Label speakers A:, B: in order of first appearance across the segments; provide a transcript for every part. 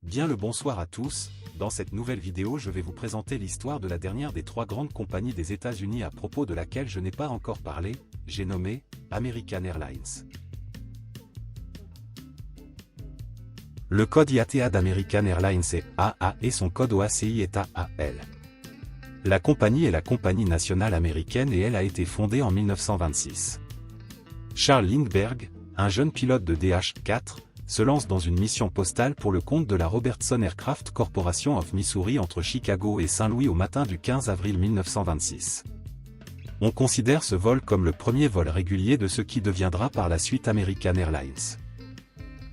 A: Bien le bonsoir à tous, dans cette nouvelle vidéo je vais vous présenter l'histoire de la dernière des trois grandes compagnies des États-Unis à propos de laquelle je n'ai pas encore parlé, j'ai nommé American Airlines. Le code IATA d'American Airlines est AA et son code OACI est AAL. La compagnie est la compagnie nationale américaine et elle a été fondée en 1926. Charles Lindbergh, un jeune pilote de DH-4, se lance dans une mission postale pour le compte de la Robertson Aircraft Corporation of Missouri entre Chicago et Saint-Louis au matin du 15 avril 1926. On considère ce vol comme le premier vol régulier de ce qui deviendra par la suite American Airlines.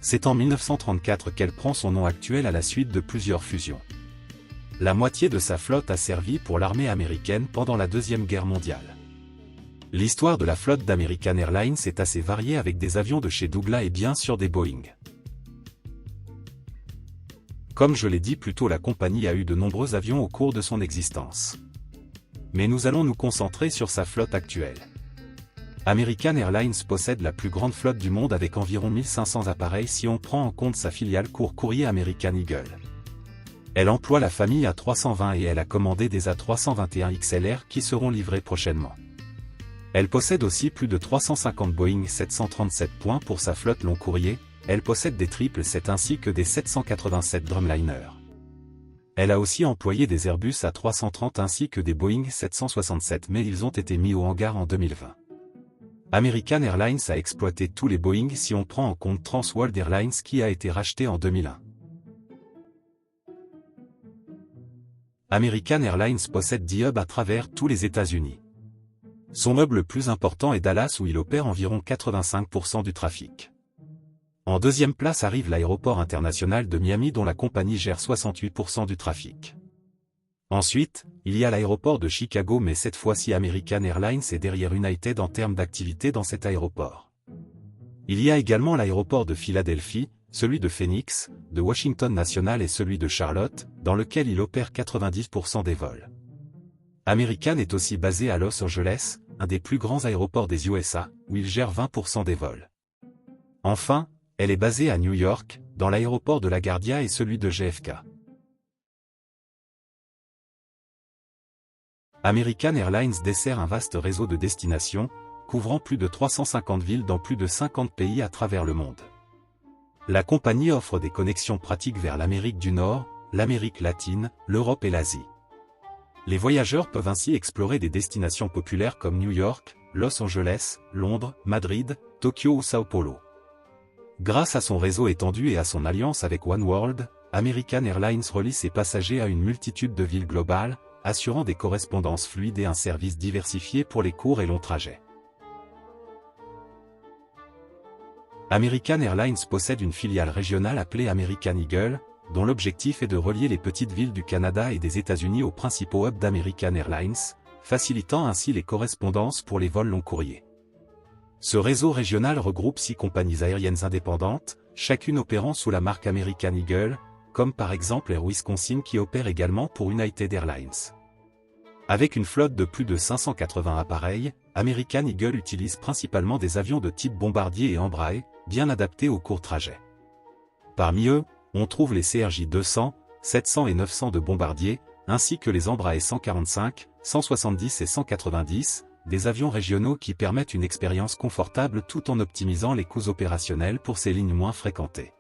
A: C'est en 1934 qu'elle prend son nom actuel à la suite de plusieurs fusions. La moitié de sa flotte a servi pour l'armée américaine pendant la Deuxième Guerre mondiale. L'histoire de la flotte d'American Airlines est assez variée avec des avions de chez Douglas et bien sûr des Boeing. Comme je l'ai dit plus tôt, la compagnie a eu de nombreux avions au cours de son existence. Mais nous allons nous concentrer sur sa flotte actuelle. American Airlines possède la plus grande flotte du monde avec environ 1500 appareils si on prend en compte sa filiale court-courrier American Eagle. Elle emploie la famille A320 et elle a commandé des A321 XLR qui seront livrés prochainement. Elle possède aussi plus de 350 Boeing 737 points pour sa flotte long courrier, elle possède des 777 ainsi que des 787 Dreamliner. Elle a aussi employé des Airbus A330 ainsi que des Boeing 767 mais ils ont été mis au hangar en 2020. American Airlines a exploité tous les Boeing si on prend en compte Trans World Airlines qui a été racheté en 2001. American Airlines possède 10 hubs à travers tous les États-Unis. Son hub le plus important est Dallas où il opère environ 85% du trafic. En deuxième place arrive l'aéroport international de Miami dont la compagnie gère 68% du trafic. Ensuite, il y a l'aéroport de Chicago mais cette fois-ci American Airlines est derrière United en termes d'activité dans cet aéroport. Il y a également l'aéroport de Philadelphie, celui de Phoenix, de Washington National et celui de Charlotte, dans lequel il opère 90% des vols. American est aussi basé à Los Angeles, un des plus grands aéroports des USA, où il gère 20% des vols. Enfin, elle est basée à New York, dans l'aéroport de LaGuardia et celui de JFK. American Airlines dessert un vaste réseau de destinations, couvrant plus de 350 villes dans plus de 50 pays à travers le monde. La compagnie offre des connexions pratiques vers l'Amérique du Nord, l'Amérique latine, l'Europe et l'Asie. Les voyageurs peuvent ainsi explorer des destinations populaires comme New York, Los Angeles, Londres, Madrid, Tokyo ou Sao Paulo. Grâce à son réseau étendu et à son alliance avec Oneworld, American Airlines relie ses passagers à une multitude de villes globales, assurant des correspondances fluides et un service diversifié pour les courts et longs trajets. American Airlines possède une filiale régionale appelée American Eagle, dont l'objectif est de relier les petites villes du Canada et des États-Unis aux principaux hubs d'American Airlines, facilitant ainsi les correspondances pour les vols long courriers. Ce réseau régional regroupe 6 compagnies aériennes indépendantes, chacune opérant sous la marque American Eagle, comme par exemple Air Wisconsin qui opère également pour United Airlines. Avec une flotte de plus de 580 appareils, American Eagle utilise principalement des avions de type Bombardier et Embraer, bien adaptés aux courts trajets. Parmi eux, on trouve les CRJ 200, 700 et 900 de Bombardier, ainsi que les Embraer 145, 170 et 190, des avions régionaux qui permettent une expérience confortable tout en optimisant les coûts opérationnels pour ces lignes moins fréquentées.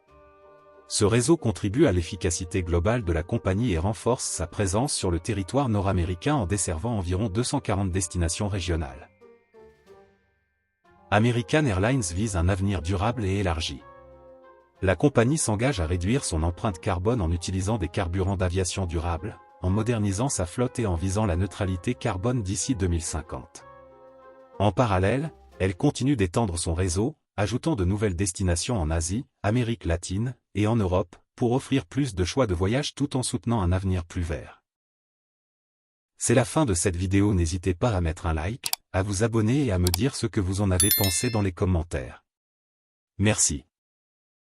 A: Ce réseau contribue à l'efficacité globale de la compagnie et renforce sa présence sur le territoire nord-américain en desservant environ 240 destinations régionales. American Airlines vise un avenir durable et élargi. La compagnie s'engage à réduire son empreinte carbone en utilisant des carburants d'aviation durables, en modernisant sa flotte et en visant la neutralité carbone d'ici 2050. En parallèle, elle continue d'étendre son réseau, ajoutant de nouvelles destinations en Asie, Amérique latine et en Europe, pour offrir plus de choix de voyage tout en soutenant un avenir plus vert. C'est la fin de cette vidéo, n'hésitez pas à mettre un like, à vous abonner et à me dire ce que vous en avez pensé dans les commentaires. Merci.